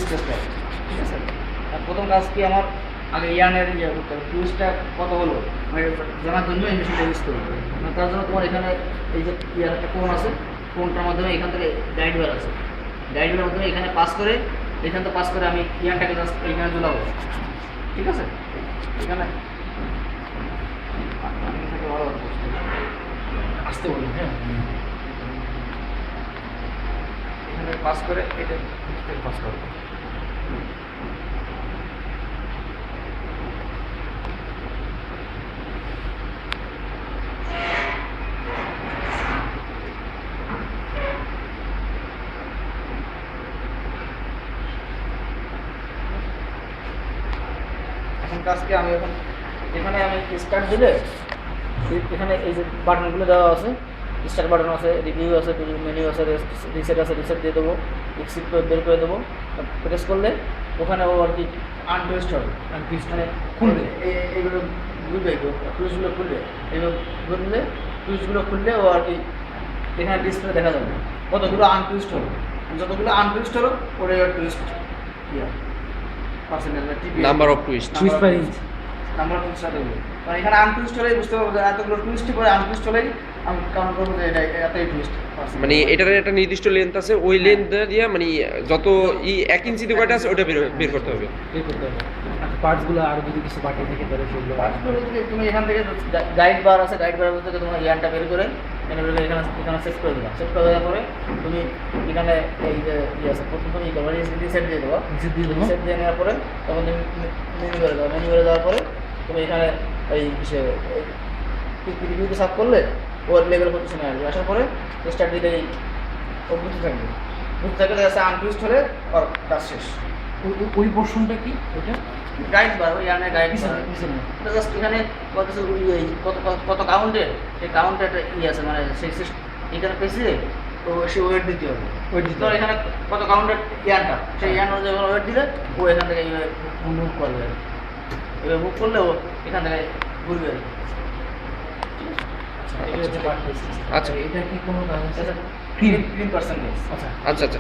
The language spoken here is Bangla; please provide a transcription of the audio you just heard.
স্টেজটা, ঠিক আছে। আর প্রথম কাজ কি আমার আগে ইয়ানের করতে হবে, টুইস্টটা কত হলো মানে জানার জন্য এই মেশিনটা ইউজ করবো। মানে তার জন্য তোমার এখানে এই যে ইয়ার একটা কোণ আছে, কোণটার মাধ্যমে এখান থেকে গাইড ওয়্যার আছে, গাইড ওয়্যারের মাধ্যমে এখানে পাস করে, এখান থেকে পাস করে আমি ইয়ানটাকে জাস্ট এইখানে ঝোলাবো, ঠিক আছে। এখানে ভালো আসতে বলুন, হ্যাঁ, এখানে পাস করে এটা পাস করবো। এখন কাজকে আমি এখন এখানে আমি স্টার্ট দিলে এখানে এই যে বাটনগুলো দেওয়া আছে, স্টার্ট বাটন আছে, রিভিউ আছে, মেনু আছে, রিসেট আছে, রিসেট দিয়ে দেবো, এক্সিট করে বের করে দেবো। প্রেস করলে ওখানে ও আর কি আনটুইস্ট হবে, আনটুইস্ট মানে খুলবে, এইগুলো ঘুরবে, টুইস্টগুলো খুলবে, এইগুলো ঘুরলে টুইস্টগুলো খুললে ও আর কি এখানে ডিসপ্লে দেখা যাবে কতগুলো আনটুইস্ট হলো, যতগুলো আনটুইস্ট হলো ওটা twist yeah percentage number of twist per inch, number of twist হবে। মানে এখানে আনটুইস্ট হলেই বুঝতে পারবো যে এতগুলো টুইস্ট করে আনটুইস্ট হলেই আমি কাউন্ট করবো যে এটা এতই টুইস্ট। মানে এটার একটা নির্দিষ্ট লেন্থ আছে, ওই লেন্থ দিয়ে মানে যত 1 ইঞ্চি দিয়ে কয়টা আছে ওটা বের করতে হবে। পার্টসগুলো আরো যদি কিছু বাকি থেকে ধরে সেগুলো পার্টসগুলো থেকে তুমি এখান থেকে গাইড বার আছে, গাইড বারের মধ্যে থেকে তোমার ইয়ানটা বের করে এখানে এখানে সেট করে দেবা, সেট করে দেওয়ার পরে তুমি এখানে এই যে ইয়ে আছে প্রথম তুমি রিসেট দিয়ে দেবো, রিসেট দিয়ে নেওয়ার পরে তখন তুমি মেনু করে দেবো, মেনু করে দেওয়ার পরে তুমি এখানে এই রিভিউতে সার্চ করলে ওর লেভেল পজিশনে আসবে, আসার পরে স্টার্ট দিলেই ও বুঝতে থাকবে, বুঝতে থাকলে দেখা যাচ্ছে আনটুইস্ট হলে ওর কাজ শেষ। ওই পোর্শনটা কি ওটা গাইড বার, ওই ইয়ানের গাইড বার, এটা জাস্ট এখানে কত কত কত কাউন্টের, সেই কাউন্টের একটা ইয়ে আছে, মানে সেই এখানে পেয়েছে তো সে ওয়েট দিতে হবে, ওয়েট দিতে তো এখানে কত কাউন্টের ইয়ানটা, সেই ইয়ান অনুযায়ী ওয়েট দিলে ও এখান থেকে মুভ করবে, এবার মুভ করলে ও এখান থেকে ঘুরবে। এটা হচ্ছে পার্ট। আচ্ছা এটা কি কোনো কাজ আছে? 3%। আচ্ছা আচ্ছা।